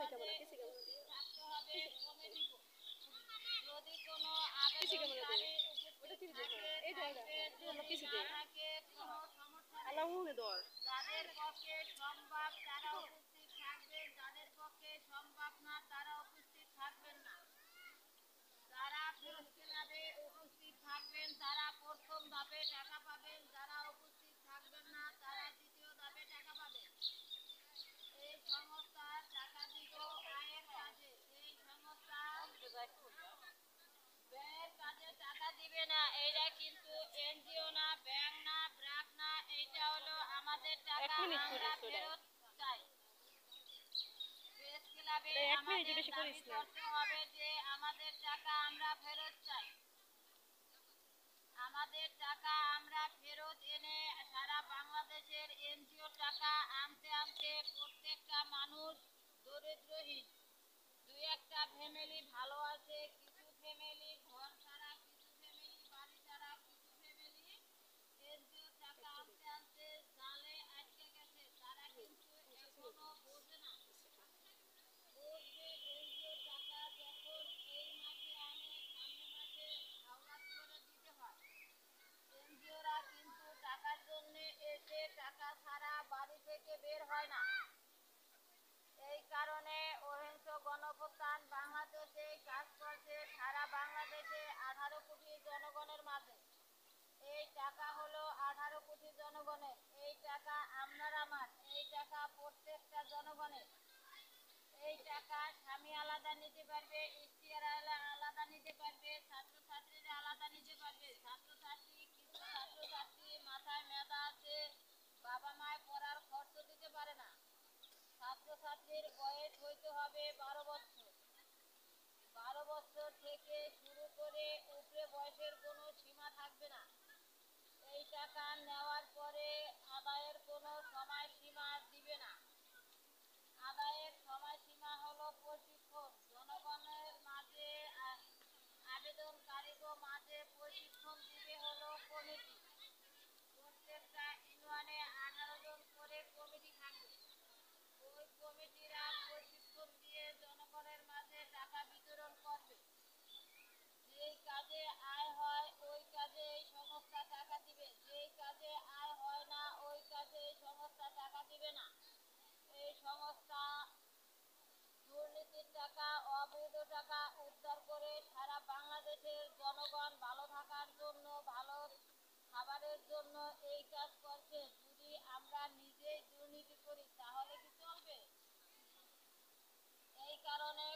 থাকতে হবে কমে দিব। যদি কোনো আবেদনকারী উপস্থিত থাকে থাকবে, যদি না থাকে কোনো সমস্যা নেই। যাদের পক্ষে সম্ভব তারা উপস্থিত থাকবেন, যাদের পক্ষে সম্ভব না তারা উপস্থিত থাকবেন না। যারা প্রেস ক্লাবে উপস্থিত থাকবেন তারা প্রথম ধাপে টাকা পাবেন, যারা উপস্থিত থাকবেন না তারা দ্বিতীয় ধাপে টাকা পাবেন। এই সংস্থা টাকা দিব আয়ের কাজে, এই সংস্থা ব্যয়ের কাজে টাকা দিবে না। এইটা কিন্তু এনজিও না, ব্যাংক না, ব্র্যাক না, এইটা হলো আমাদের টাকা আমরা ফেরত চাই। প্রেস ক্লাবে আমাদের দাবি করতে হবে যে আমাদের টাকা আমরা ফেরত চাই। আমাদের টাকা আমরা ফেরত এনে সারা বাংলাদেশের এনজিও টাকা আনতে আনতে প্রত্যেকটা মানুষ দরিদ্রহীন। দুই একটা ফ্যামিলি ভালো আছে, কিছু ফ্যামিলি ঘর ছাড়া, কিছু ফ্যামিলি বাড়ি ছাড়া, কিছু ফ্যামিলি এনজিও টাকা আনতে আনতে জালে আটকে গেছে। তারা কিন্তু এখনো বোঝে না। বুঝবে এনজিও টাকা যখন এই মাসে আনে সামনের মাসে হাওলাত করে দিতে হয়। এনজিওরা কিন্তু টাকার জন্য এসে টাকা ছাড়া বাড়ি থেকে বের হয় না। এই কারণে অহিংস গণপ্রস্থান বাংলাদেশে কাজ করছে সারা বাংলাদেশে 18 কোটি জনগণের মাঝে। এই টাকা হলো 18 কোটি জনগণের। এই টাকা আপনার আমার, এই টাকা প্রত্যেকটা জনগণের। এই টাকা স্বামী আলাদা নিতে পারবে, স্ত্রী আলাদা নিতে পারবে, ছাত্রছাত্রীরা আলাদা নিতে পারবে। ছাত্রছাত্রী কিছু ছাত্রছাত্রী মাথায় মেধা আছে, বাবা মায় পড়ার খরচ দিতে পারে না। ছাত্রছাত্রীর বয়স হইতে হবে 12 বছর। 12 বছর থেকে শুরু করে উপরে বয়সের কোনো সীমা থাকবে না। এই টাকা নেওয়ার পরে আদায়ের কোনো সময়সীমা দিবে না। আদায়ের সময়সীমা হলো প্রশিক্ষণ। জনগণের মাঝে আবেদনকারীদের মাঝে প্রশিক্ষণ দিবে হলো কমিটি। প্রত্যেকটা ইউনিয়নে 18 জন করে কমিটি থাকবে। ওই কমিটিরা প্রশিক্ষণ দিয়ে জনগণের মাঝে টাকা বিতরণ করবে। যেই কাজে আয় হয় ওই কাজে এই সংস্থা টাকা দিবে, যেই কাজে আয় হয় না ওই কাজে এই সংস্থা টাকা দিবে না। এই সংস্থা দুর্নীতির টাকা, অবৈধ টাকা উদ্ধার করে সারা বাংলাদেশের জনগণ ভালো থাকার জন্য, ভালো খাবারের জন্য এই কাজ করছে। যদি আমরা নিজেই দুর্নীতি করি তাহলে কি চলবে? এই কারণে